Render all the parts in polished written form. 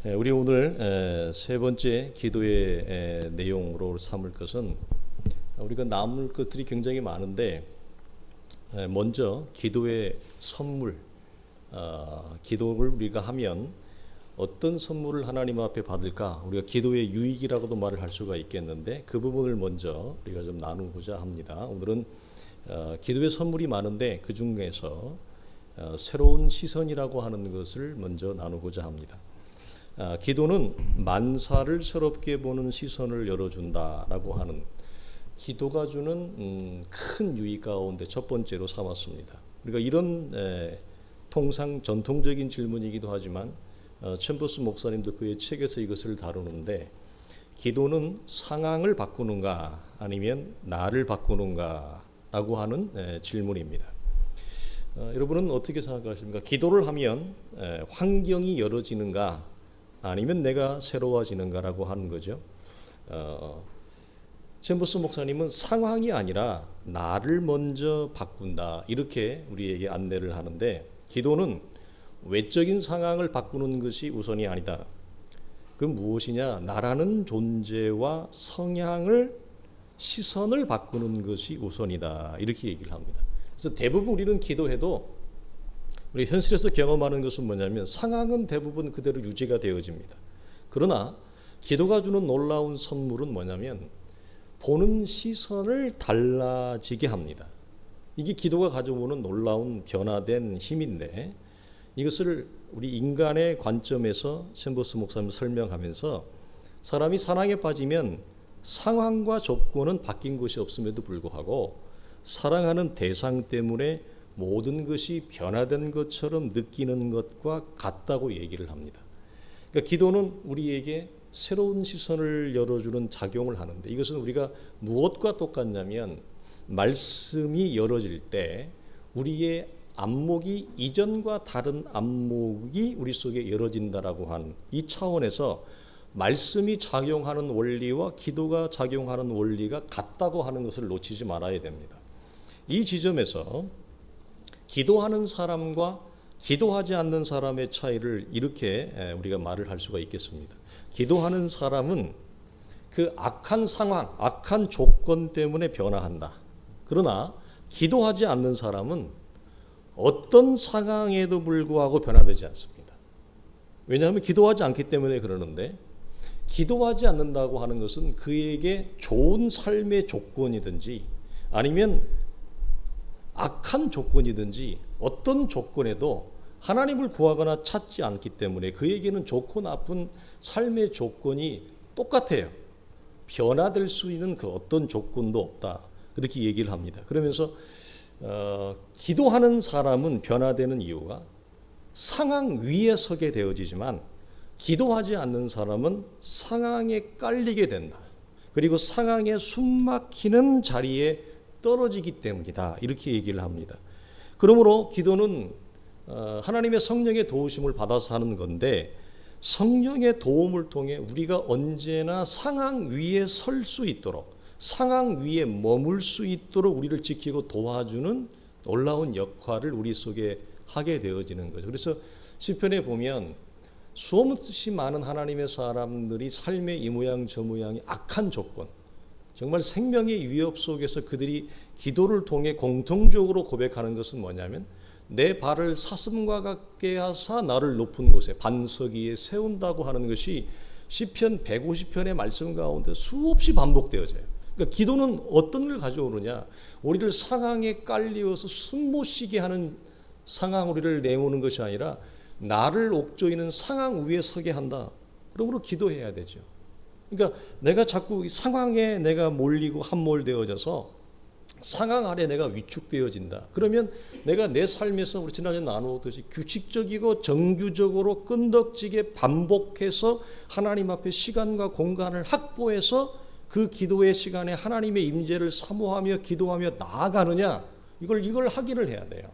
우리 오늘 세 번째 기도의 내용으로 삼을 것은 우리가 나눌 것들이 굉장히 많은데 먼저 기도의 선물, 기도를 우리가 하면 어떤 선물을 하나님 앞에 받을까? 우리가 기도의 유익이라고도 말을 할 수가 있겠는데 그 부분을 먼저 우리가 좀 나누고자 합니다. 오늘은 기도의 선물이 많은데 그 중에서 새로운 시선이라고 하는 것을 먼저 나누고자 합니다. 기도는 만사를 새롭게 보는 시선을 열어준다라고 하는 기도가 주는 큰 유익 가운데 첫 번째로 삼았습니다. 우리가 이런 통상 전통적인 질문이기도 하지만 챔버스 목사님도 그의 책에서 이것을 다루는데 기도는 상황을 바꾸는가 아니면 나를 바꾸는가 라고 하는 질문입니다. 여러분은 어떻게 생각하십니까? 기도를 하면 환경이 열어지는가 아니면 내가 새로워지는가라고 하는 거죠. 챔버스 목사님은 상황이 아니라 나를 먼저 바꾼다 이렇게 우리에게 안내를 하는데 기도는 외적인 상황을 바꾸는 것이 우선이 아니다. 그 무엇이냐? 나라는 존재와 성향을 시선을 바꾸는 것이 우선이다 이렇게 얘기를 합니다. 그래서 대부분 우리는 기도해도 우리 현실에서 경험하는 것은 뭐냐면 상황은 대부분 그대로 유지가 되어집니다. 그러나 기도가 주는 놀라운 선물은 뭐냐면 보는 시선을 달라지게 합니다. 이게 기도가 가져오는 놀라운 변화된 힘인데 이것을 우리 인간의 관점에서 챔버스 목사님 설명하면서 사람이 사랑에 빠지면 상황과 조건은 바뀐 것이 없음에도 불구하고 사랑하는 대상 때문에 모든 것이 변화된 것처럼 느끼는 것과 같다고 얘기를 합니다. 그러니까 기도는 우리에게 새로운 시선을 열어주는 작용을 하는데 이것은 우리가 무엇과 똑같냐면 말씀이 열어질 때 우리의 안목이 이전과 다른 안목이 우리 속에 열어진다라고 하는 이 차원에서 말씀이 작용하는 원리와 기도가 작용하는 원리가 같다고 하는 것을 놓치지 말아야 됩니다. 이 지점에서 기도하는 사람과 기도하지 않는 사람의 차이를 이렇게 우리가 말을 할 수가 있겠습니다. 기도하는 사람은 그 악한 상황, 악한 조건 때문에 변화한다. 그러나 기도하지 않는 사람은 어떤 상황에도 불구하고 변화되지 않습니다. 왜냐하면 기도하지 않기 때문에 그러는데 기도하지 않는다고 하는 것은 그에게 좋은 삶의 조건이든지 아니면 악한 조건이든지 어떤 조건에도 하나님을 구하거나 찾지 않기 때문에 그에게는 좋고 나쁜 삶의 조건이 똑같아요. 변화될 수 있는 그 어떤 조건도 없다. 그렇게 얘기를 합니다. 그러면서 기도하는 사람은 변화되는 이유가 상황 위에 서게 되어지지만 기도하지 않는 사람은 상황에 깔리게 된다. 그리고 상황에 숨막히는 자리에 떨어지기 때문이다. 이렇게 얘기를 합니다. 그러므로 기도는 하나님의 성령의 도우심을 받아서 하는 건데 성령의 도움을 통해 우리가 언제나 상황 위에 설 수 있도록 상황 위에 머물 수 있도록 우리를 지키고 도와주는 놀라운 역할을 우리 속에 하게 되어지는 거죠. 그래서 시편에 보면 수없이 많은 하나님의 사람들이 삶의 이 모양 저 모양이 악한 조건 정말 생명의 위협 속에서 그들이 기도를 통해 공통적으로 고백하는 것은 뭐냐면 내 발을 사슴과 같게 하사 나를 높은 곳에 반석 위에 세운다고 하는 것이 시편 150편의 말씀 가운데 수없이 반복되어져요. 그러니까 기도는 어떤 걸 가져오느냐 우리를 상황에 깔리어서 숨 못 쉬게 하는 상황 우리를 내모는 것이 아니라 나를 옥조이는 상황 위에 서게 한다. 그러므로 기도해야 되죠. 그러니까 내가 자꾸 상황에 내가 몰리고 함몰되어져서 상황 아래 내가 위축되어진다. 그러면 내가 내 삶에서 우리 지난주에 나누었듯이 규칙적이고 정규적으로 끈덕지게 반복해서 하나님 앞에 시간과 공간을 확보해서 그 기도의 시간에 하나님의 임재를 사모하며 기도하며 나아가느냐 이걸 하기를 해야 돼요.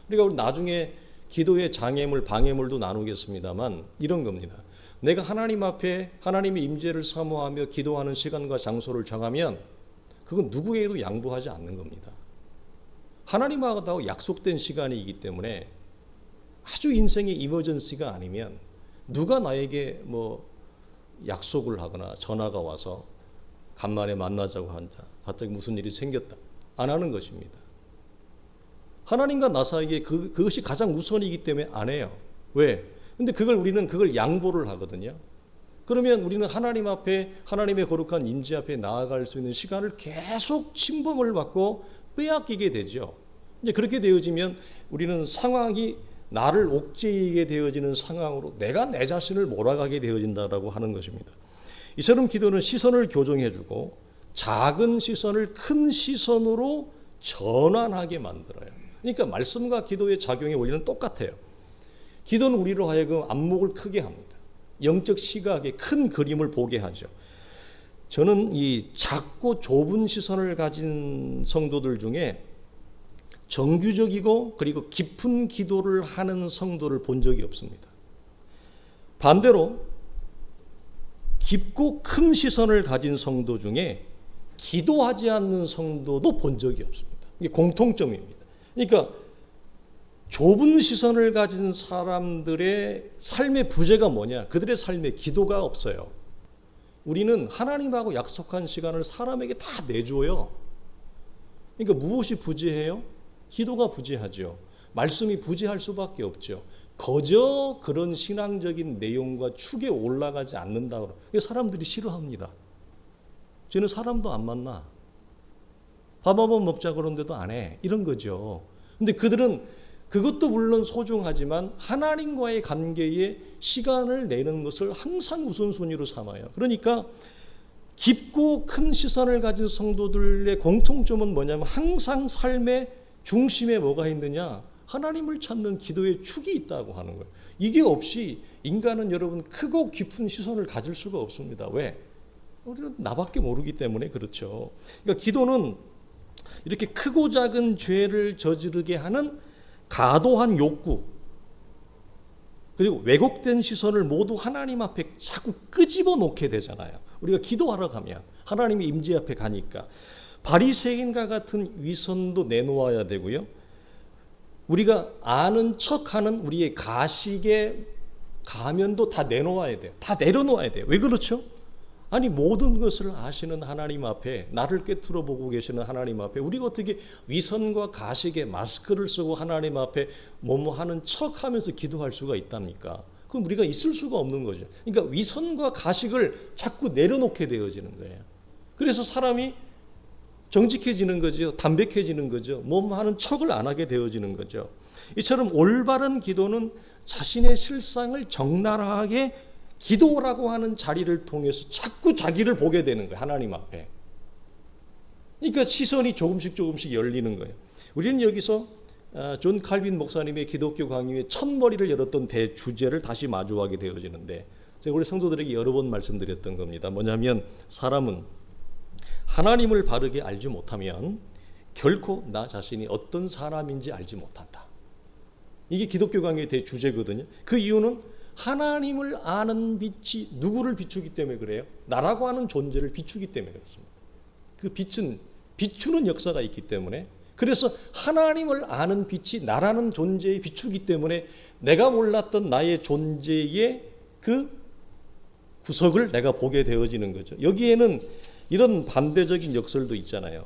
우리가 나중에 기도의 장애물 방해물도 나누겠습니다만 이런 겁니다. 내가 하나님 앞에 하나님의 임재를 사모하며 기도하는 시간과 장소를 정하면 그건 누구에게도 양보하지 않는 겁니다. 하나님하고 약속된 시간이기 때문에 아주 인생의 이머전시가 아니면 누가 나에게 약속을 하거나 전화가 와서 간만에 만나자고 한다. 갑자기 무슨 일이 생겼다. 안 하는 것입니다. 하나님과 나 사이에 그것이 가장 우선이기 때문에 안 해요. 왜? 근데 우리는 그걸 양보를 하거든요. 그러면 우리는 하나님 앞에, 하나님의 거룩한 임재 앞에 나아갈 수 있는 시간을 계속 침범을 받고 빼앗기게 되죠. 이제 그렇게 되어지면 우리는 상황이 나를 옥죄이게 되어지는 상황으로 내가 내 자신을 몰아가게 되어진다라고 하는 것입니다. 이처럼 기도는 시선을 교정해주고 작은 시선을 큰 시선으로 전환하게 만들어요. 그러니까 말씀과 기도의 작용의 원리는 똑같아요. 기도는 우리로 하여금 안목을 크게 합니다. 영적 시각에 큰 그림을 보게 하죠. 저는 이 작고 좁은 시선을 가진 성도들 중에 정규적이고 그리고 깊은 기도를 하는 성도를 본 적이 없습니다. 반대로 깊고 큰 시선을 가진 성도 중에 기도하지 않는 성도도 본 적이 없습니다. 이게 공통점입니다. 그러니까 좁은 시선을 가진 사람들의 삶의 부재가 뭐냐? 그들의 삶에 기도가 없어요. 우리는 하나님하고 약속한 시간을 사람에게 다 내줘요. 그러니까 무엇이 부재해요? 기도가 부재하죠. 말씀이 부재할 수밖에 없죠. 거저 그런 신앙적인 내용과 축에 올라가지 않는다고 사람들이 싫어합니다. 쟤는 사람도 안 만나. 밥 한번 먹자 그런데도 안 해. 이런 거죠. 근데 그들은 그것도 물론 소중하지만 하나님과의 관계에 시간을 내는 것을 항상 우선순위로 삼아요. 그러니까 깊고 큰 시선을 가진 성도들의 공통점은 뭐냐면 항상 삶의 중심에 뭐가 있느냐? 하나님을 찾는 기도의 축이 있다고 하는 거예요. 이게 없이 인간은 여러분 크고 깊은 시선을 가질 수가 없습니다. 왜? 우리는 나밖에 모르기 때문에 그렇죠. 그러니까 기도는 이렇게 크고 작은 죄를 저지르게 하는 과도한 욕구 그리고 왜곡된 시선을 모두 하나님 앞에 자꾸 끄집어 놓게 되잖아요. 우리가 기도하러 가면 하나님의 임재 앞에 가니까 바리새인과 같은 위선도 내놓아야 되고요. 우리가 아는 척하는 우리의 가식의 가면도 다 내놓아야 돼요. 다 내려놓아야 돼요. 왜 그렇죠? 아니 모든 것을 아시는 하나님 앞에 나를 꿰뚫어 보고 계시는 하나님 앞에 우리가 어떻게 위선과 가식의 마스크를 쓰고 하나님 앞에 뭐뭐 하는 척하면서 기도할 수가 있답니까? 그럼 우리가 있을 수가 없는 거죠. 그러니까 위선과 가식을 자꾸 내려놓게 되어지는 거예요. 그래서 사람이 정직해지는 거죠. 담백해지는 거죠. 뭐뭐 하는 척을 안 하게 되어지는 거죠. 이처럼 올바른 기도는 자신의 실상을 적나라하게 기도라고 하는 자리를 통해서 자꾸 자기를 보게 되는 거예요. 하나님 앞에. 그러니까 시선이 조금씩 열리는 거예요. 우리는 여기서 존 칼빈 목사님의 기독교 강의의 첫머리를 열었던 대주제를 다시 마주하게 되어지는데 제가 우리 성도들에게 여러 번 말씀드렸던 겁니다. 뭐냐면 사람은 하나님을 바르게 알지 못하면 결코 나 자신이 어떤 사람인지 알지 못한다. 이게 기독교 강의의 대주제거든요. 그 이유는 하나님을 아는 빛이 누구를 비추기 때문에 그래요? 나라고 하는 존재를 비추기 때문에 그렇습니다. 그 빛은 비추는 역사가 있기 때문에 그래서 하나님을 아는 빛이 나라는 존재에 비추기 때문에 내가 몰랐던 나의 존재의 그 구석을 내가 보게 되어지는 거죠. 여기에는 이런 반대적인 역설도 있잖아요.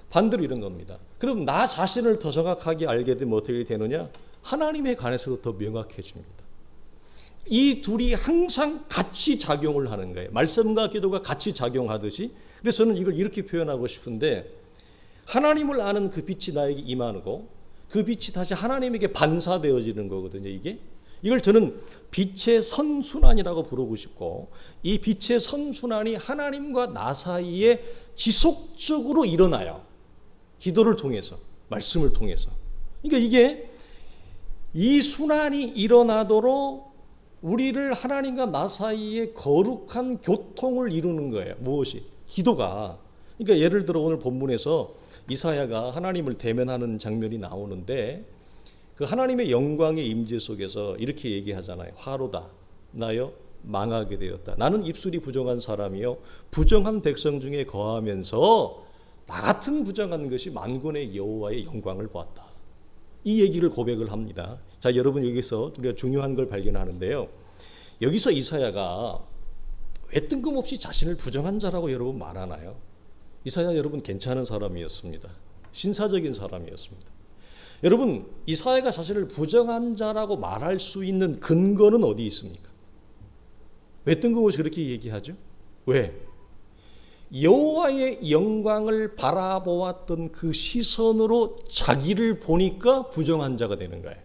반대로 이런 겁니다. 그럼 나 자신을 더 정확하게 알게 되면 어떻게 되느냐? 하나님에 관해서도 더 명확해집니다. 이 둘이 항상 같이 작용을 하는 거예요. 말씀과 기도가 같이 작용하듯이. 그래서 저는 이걸 이렇게 표현하고 싶은데 하나님을 아는 그 빛이 나에게 임하고 그 빛이 다시 하나님에게 반사되어지는 거거든요. 이걸 저는 빛의 선순환이라고 부르고 싶고 이 빛의 선순환이 하나님과 나 사이에 지속적으로 일어나요. 기도를 통해서, 말씀을 통해서. 그러니까 이게 이 순환이 일어나도록 우리를 하나님과 나 사이에 거룩한 교통을 이루는 거예요. 무엇이? 기도가. 그러니까 예를 들어 오늘 본문에서 이사야가 하나님을 대면하는 장면이 나오는데 그 하나님의 영광의 임재 속에서 이렇게 얘기하잖아요. 화로다. 나여 망하게 되었다. 나는 입술이 부정한 사람이요 부정한 백성 중에 거하면서 나 같은 부정한 것이 만군의 여호와의 영광을 보았다. 이 얘기를 고백을 합니다. 자, 여러분 여기서 우리가 중요한 걸 발견하는데요. 여기서 이사야가 왜 뜬금없이 자신을 부정한 자라고 여러분 말하나요? 이사야 여러분 괜찮은 사람이었습니다. 신사적인 사람이었습니다. 여러분, 이사야가 자신을 부정한 자라고 말할 수 있는 근거는 어디 있습니까? 왜 뜬금없이 그렇게 얘기하죠? 왜? 여호와의 영광을 바라보았던 그 시선으로 자기를 보니까 부정한 자가 되는 거예요.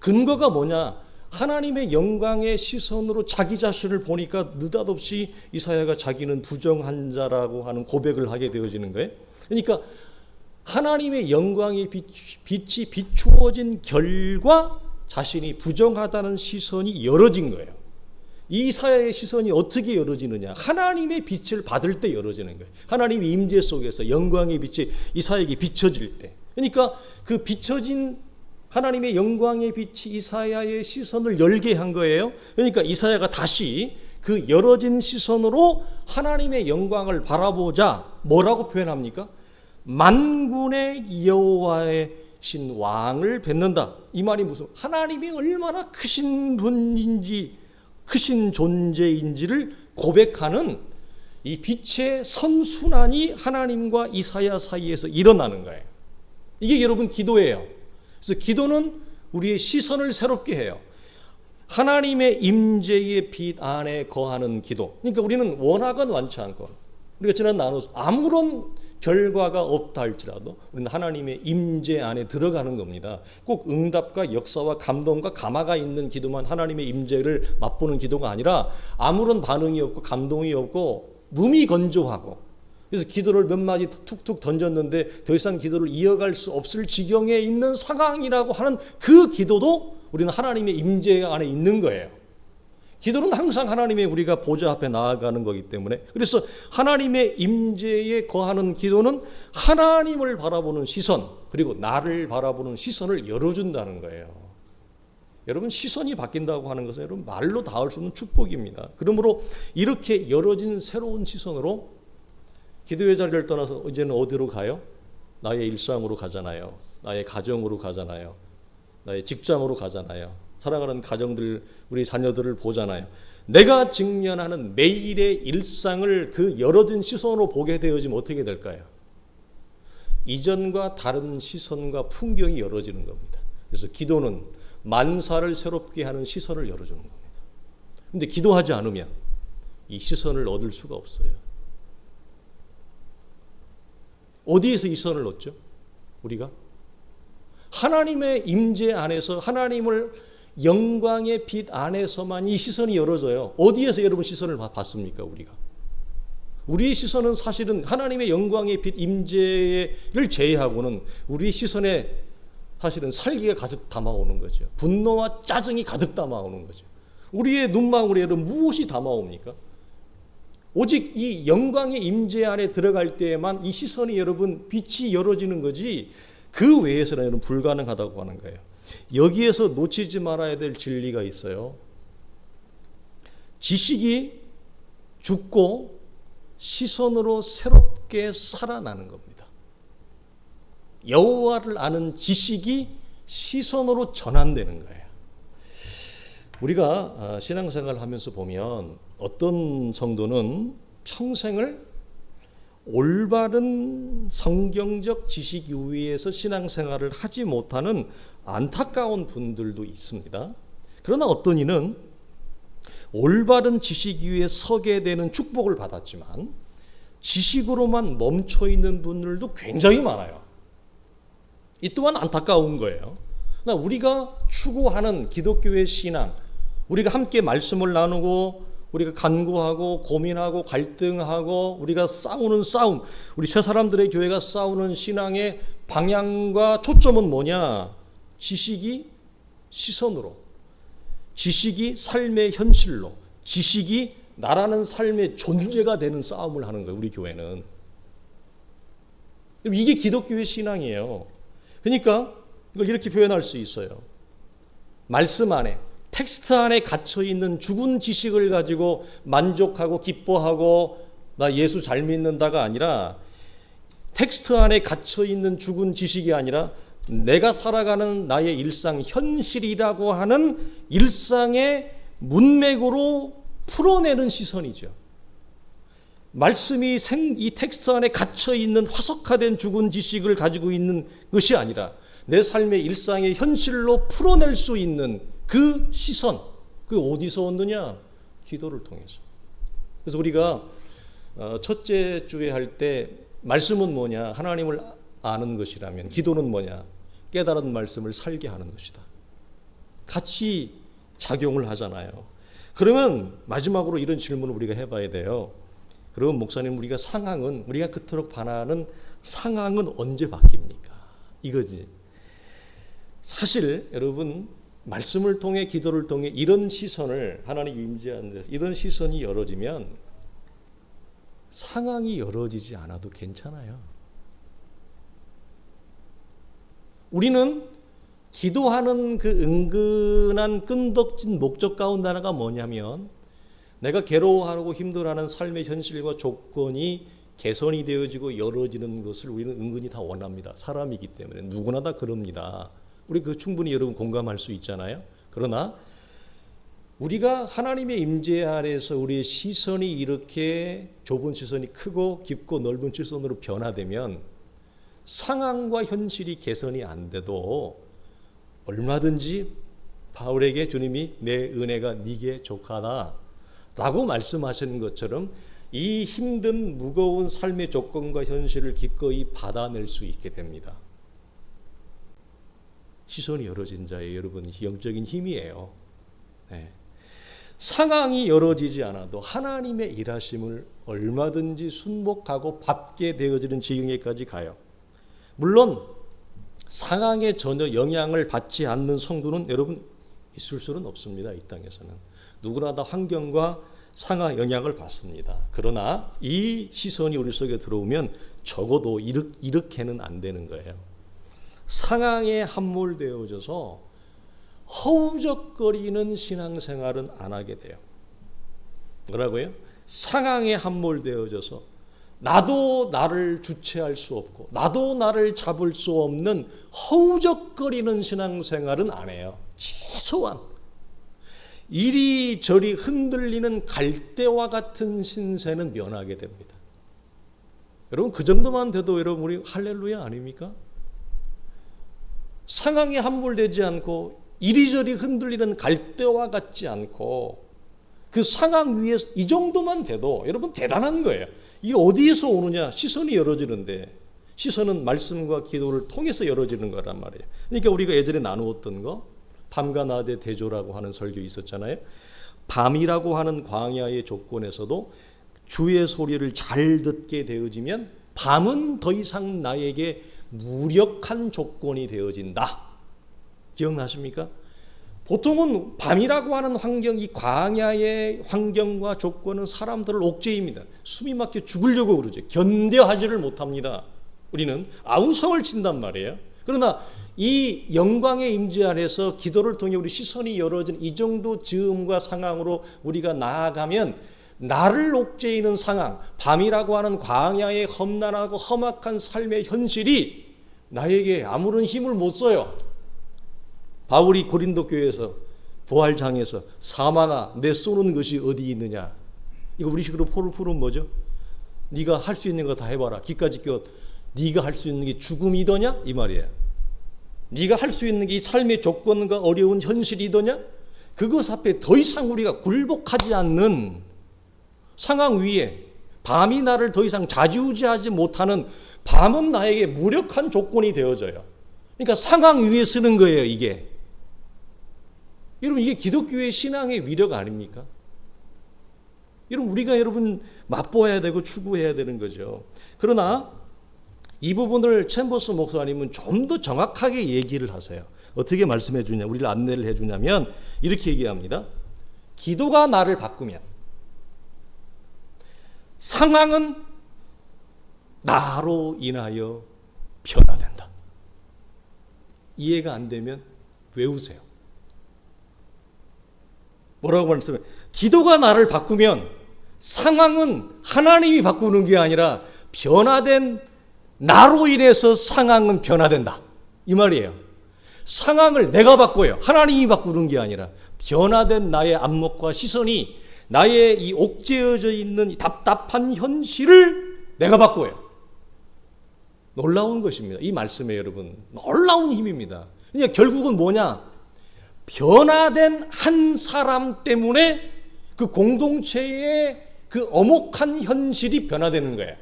근거가 뭐냐? 하나님의 영광의 시선으로 자기 자신을 보니까 느닷없이 이사야가 자기는 부정한 자라고 하는 고백을 하게 되어지는 거예요. 그러니까 하나님의 영광의 빛이 비추어진 결과 자신이 부정하다는 시선이 열어진 거예요. 이사야의 시선이 어떻게 열어지느냐? 하나님의 빛을 받을 때 열어지는 거예요. 하나님의 임재 속에서 영광의 빛이 이사야에게 비춰질 때. 그러니까 그 비춰진 하나님의 영광의 빛이 이사야의 시선을 열게 한 거예요. 그러니까 이사야가 다시 그 열어진 시선으로 하나님의 영광을 바라보자 뭐라고 표현합니까? 만군의 여호와의 신 왕을 뵙는다. 이 말이 무슨 하나님이 얼마나 크신 분인지 크신 존재인지를 고백하는 이 빛의 선순환이 하나님과 이사야 사이에서 일어나는 거예요. 이게 여러분 기도예요. 그래서 기도는 우리의 시선을 새롭게 해요. 하나님의 임재의 빛 안에 거하는 기도. 그러니까 우리는 원하건 원치 않건 우리가 지난 나눠서 아무런 결과가 없다 할지라도 우리는 하나님의 임재 안에 들어가는 겁니다. 꼭 응답과 역사와 감동과 감화가 있는 기도만 하나님의 임재를 맛보는 기도가 아니라 아무런 반응이 없고 감동이 없고 무미건조하고 그래서 기도를 몇 마디 툭툭 던졌는데 더 이상 기도를 이어갈 수 없을 지경에 있는 상황이라고 하는 그 기도도 우리는 하나님의 임재 안에 있는 거예요. 기도는 항상 하나님의 우리가 보좌 앞에 나아가는 거기 때문에 그래서 하나님의 임재에 거하는 기도는 하나님을 바라보는 시선 그리고 나를 바라보는 시선을 열어준다는 거예요. 여러분 시선이 바뀐다고 하는 것은 여러분 말로 닿을 수 없는 축복입니다. 그러므로 이렇게 열어진 새로운 시선으로 기도의 자리를 떠나서 이제는 어디로 가요? 나의 일상으로 가잖아요. 나의 가정으로 가잖아요. 나의 직장으로 가잖아요. 살아가는 가정들, 우리 자녀들을 보잖아요. 내가 직면하는 매일의 일상을 그 열어진 시선으로 보게 되어지면 어떻게 될까요? 이전과 다른 시선과 풍경이 열어지는 겁니다. 그래서 기도는 만사를 새롭게 하는 시선을 열어주는 겁니다. 그런데 기도하지 않으면 이 시선을 얻을 수가 없어요. 어디에서 이 시선을 얻죠? 우리가? 하나님의 임재 안에서 하나님을 영광의 빛 안에서만 이 시선이 열어져요. 어디에서 여러분 시선을 받습니까? 우리가 우리의 시선은 사실은 하나님의 영광의 빛 임재를 제외하고는 우리의 시선에 사실은 살기가 가득 담아오는 거죠. 분노와 짜증이 가득 담아오는 거죠. 우리의 눈망울에 여러분 무엇이 담아옵니까? 오직 이 영광의 임재 안에 들어갈 때에만 이 시선이 여러분 빛이 열어지는 거지 그 외에서는 여러분 불가능하다고 하는 거예요. 여기에서 놓치지 말아야 될 진리가 있어요. 지식이 죽고 시선으로 새롭게 살아나는 겁니다. 여호와를 아는 지식이 시선으로 전환되는 거예요. 우리가 신앙생활을 하면서 보면 어떤 성도는 평생을 올바른 성경적 지식 위에서 신앙생활을 하지 못하는 안타까운 분들도 있습니다. 그러나 어떤 이는 올바른 지식 위에 서게 되는 축복을 받았지만 지식으로만 멈춰 있는 분들도 굉장히 많아요. 이 또한 안타까운 거예요. 우리가 추구하는 기독교의 신앙, 우리가 함께 말씀을 나누고 우리가 간구하고 고민하고 갈등하고 우리가 싸우는 싸움, 우리 새 사람들의 교회가 싸우는 신앙의 방향과 초점은 뭐냐? 지식이 시선으로, 지식이 삶의 현실로, 지식이 나라는 삶의 존재가 되는 싸움을 하는 거예요. 우리 교회는. 이게 기독교의 신앙이에요. 그러니까 이걸 이렇게 표현할 수 있어요. 말씀 안에, 텍스트 안에 갇혀있는 죽은 지식을 가지고 만족하고 기뻐하고 나 예수 잘 믿는다가 아니라 텍스트 안에 갇혀있는 죽은 지식이 아니라 내가 살아가는 나의 일상 현실이라고 하는 일상의 문맥으로 풀어내는 시선이죠. 말씀이 이 텍스트 안에 갇혀있는 화석화된 죽은 지식을 가지고 있는 것이 아니라 내 삶의 일상의 현실로 풀어낼 수 있는 그 시선, 그게 어디서 얻느냐? 기도를 통해서. 그래서 우리가 첫째 주에 할 때 말씀은 뭐냐? 하나님을 아는 것이라면 기도는 뭐냐? 깨달은 말씀을 살게 하는 것이다. 같이 작용을 하잖아요. 그러면 마지막으로 이런 질문을 우리가 해봐야 돼요. 그럼 목사님, 우리가 그토록 반하는 상황은 언제 바뀝니까? 이거지. 사실 여러분, 말씀을 통해 기도를 통해 이런 시선을 하나님 임재하는 데서 이런 시선이 열어지면 상황이 열어지지 않아도 괜찮아요. 우리는 기도하는 그 은근한 끈덕진 목적 가운데 하나가 뭐냐면 내가 괴로워하고 힘들어하는 삶의 현실과 조건이 개선이 되어지고 열어지는 것을 우리는 은근히 다 원합니다. 사람이기 때문에 누구나 다 그럽니다. 우리 그 충분히 여러분 공감할 수 있잖아요. 그러나 우리가 하나님의 임재 아래에서 우리의 시선이 이렇게 좁은 시선이 크고 깊고 넓은 시선으로 변화되면 상황과 현실이 개선이 안 돼도 얼마든지 바울에게 주님이 내 은혜가 네게 족하다 라고 말씀하시는 것처럼 이 힘든 무거운 삶의 조건과 현실을 기꺼이 받아낼 수 있게 됩니다. 시선이 열어진 자의 여러분 영적인 힘이에요. 네. 상황이 열어지지 않아도 하나님의 일하심을 얼마든지 순복하고 받게 되어지는 지경에까지 가요. 물론 상황에 전혀 영향을 받지 않는 성도는 여러분 있을 수는 없습니다. 이 땅에서는 누구나 다 환경과 상황 영향을 받습니다. 그러나 이 시선이 우리 속에 들어오면 적어도 이렇게는 안 되는 거예요. 상황에 함몰되어져서 허우적거리는 신앙생활은 안 하게 돼요. 뭐라고요? 상황에 함몰되어져서 나도 나를 주체할 수 없고 나도 나를 잡을 수 없는 허우적거리는 신앙생활은 안 해요. 최소한 이리저리 흔들리는 갈대와 같은 신세는 면하게 됩니다. 여러분 그 정도만 돼도 여러분 우리 할렐루야 아닙니까? 상황에 함몰되지 않고 이리저리 흔들리는 갈대와 같지 않고 그 상황 위에서 이 정도만 돼도 여러분 대단한 거예요. 이게 어디에서 오느냐? 시선이 열어지는데 시선은 말씀과 기도를 통해서 열어지는 거란 말이에요. 그러니까 우리가 예전에 나누었던 거 밤과 낮의 대조라고 하는 설교 있었잖아요. 밤이라고 하는 광야의 조건에서도 주의 소리를 잘 듣게 되어지면 밤은 더 이상 나에게 무력한 조건이 되어진다. 기억나십니까? 보통은 밤이라고 하는 환경, 이 광야의 환경과 조건은 사람들을 옥죄입니다. 숨이 막혀 죽으려고 그러죠. 견뎌하지를 못합니다. 우리는 아우성을 친단 말이에요. 그러나 이 영광의 임재 아래서 기도를 통해 우리 시선이 열어진 이 정도 즈음과 상황으로 우리가 나아가면 나를 옥죄이는 상황, 밤이라고 하는 광야의 험난하고 험악한 삶의 현실이 나에게 아무런 힘을 못 써요. 바울이 고린도 교회에서 부활장에서 사망아 내 쏘는 것이 어디 있느냐. 이거 우리식으로 풀은 뭐죠? 네가 할 수 있는 거 다 해봐라. 기까지 껴. 네가 할 수 있는 게 죽음이더냐? 이 말이에요. 네가 할 수 있는 게 이 삶의 조건과 어려운 현실이더냐? 그것 앞에 더 이상 우리가 굴복하지 않는 상황 위에 밤이 나를 더 이상 좌지우지하지 못하는 밤은 나에게 무력한 조건이 되어져요. 그러니까 상황 위에 쓰는 거예요, 이게. 여러분, 이게 기독교의 신앙의 위력 아닙니까? 여러분, 우리가 맛보아야 되고 추구해야 되는 거죠. 그러나 이 부분을 챔버스 목사님은 좀 더 정확하게 얘기를 하세요. 어떻게 말씀해 주냐, 우리를 안내를 해 주냐면 이렇게 얘기합니다. 기도가 나를 바꾸면 상황은 나로 인하여 변화된다. 이해가 안 되면 외우세요. 뭐라고 말씀해? 기도가 나를 바꾸면 상황은 하나님이 바꾸는 게 아니라 변화된 나로 인해서 상황은 변화된다. 이 말이에요. 상황을 내가 바꿔요. 하나님이 바꾸는 게 아니라 변화된 나의 안목과 시선이 나의 이 옥죄어져 있는 이 답답한 현실을 내가 바꿔요. 놀라운 것입니다. 이 말씀에 여러분 놀라운 힘입니다. 그러니까 결국은 뭐냐? 변화된 한 사람 때문에 그 공동체의 그 엄혹한 현실이 변화되는 거예요.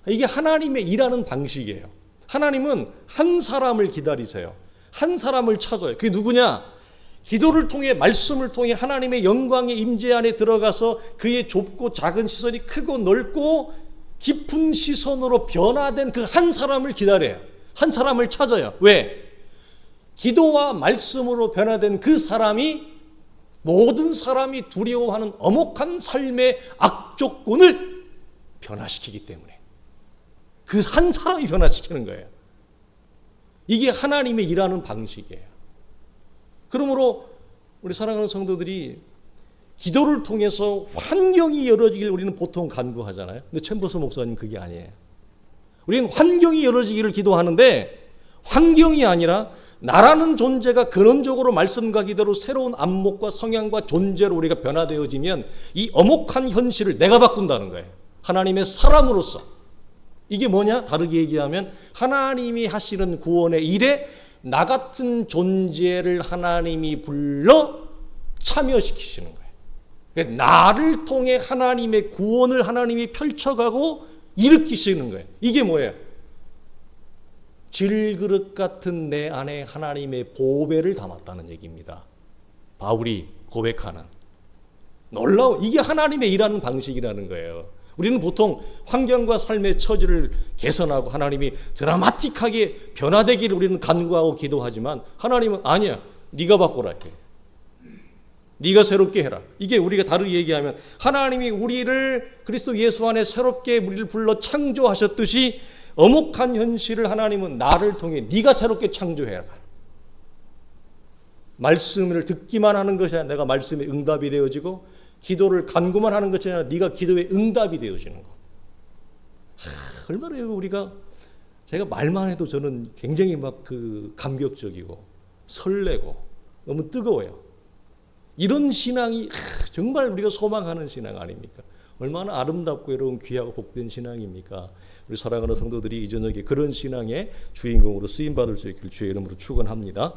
이게 하나님의 일하는 방식이에요. 하나님은 한 사람을 기다리세요. 한 사람을 찾아요. 그게 누구냐? 기도를 통해 말씀을 통해 하나님의 영광의 임재 안에 들어가서 그의 좁고 작은 시선이 크고 넓고 깊은 시선으로 변화된 그 한 사람을 기다려요. 한 사람을 찾아요. 왜? 기도와 말씀으로 변화된 그 사람이 모든 사람이 두려워하는 엄혹한 삶의 악조건을 변화시키기 때문에 그 한 사람이 변화시키는 거예요. 이게 하나님의 일하는 방식이에요. 그러므로 우리 사랑하는 성도들이 기도를 통해서 환경이 열어지길 우리는 보통 간구하잖아요. 근데 챔버스 목사님 그게 아니에요. 우리는 환경이 열어지기를 기도하는데 환경이 아니라 나라는 존재가 근원적으로 말씀과 기도로 새로운 안목과 성향과 존재로 우리가 변화되어지면 이 엄혹한 현실을 내가 바꾼다는 거예요. 하나님의 사람으로서. 이게 뭐냐? 다르게 얘기하면 하나님이 하시는 구원의 일에 나 같은 존재를 하나님이 불러 참여시키시는 거예요. 그러니까 나를 통해 하나님의 구원을 하나님이 펼쳐가고 일으키시는 거예요. 이게 뭐예요? 질그릇 같은 내 안에 하나님의 보배를 담았다는 얘기입니다. 바울이 고백하는 놀라운 이게 하나님의 일하는 방식이라는 거예요. 우리는 보통 환경과 삶의 처지를 개선하고 하나님이 드라마틱하게 변화되기를 우리는 간구하고 기도하지만 하나님은 아니야. 네가 바꿔라. 네가 새롭게 해라. 이게 우리가 다르게 얘기하면 하나님이 우리를 그리스도 예수 안에 새롭게 우리를 불러 창조하셨듯이 엄혹한 현실을 하나님은 나를 통해 네가 새롭게 창조해라. 말씀을 듣기만 하는 것이 아니라 내가 말씀에 응답이 되어지고 기도를 간구만 하는 것이 아니라 네가 기도에 응답이 되어지는 거. 얼마나 우리가 제가 말만 해도 저는 굉장히 막 그 감격적이고 설레고 너무 뜨거워요. 이런 신앙이 정말 우리가 소망하는 신앙 아닙니까? 얼마나 아름답고 여러분 귀하고 복된 신앙입니까? 우리 사랑하는 성도들이 이 저녁에 그런 신앙의 주인공으로 쓰임받을 수 있기를 주의 이름으로 축원합니다.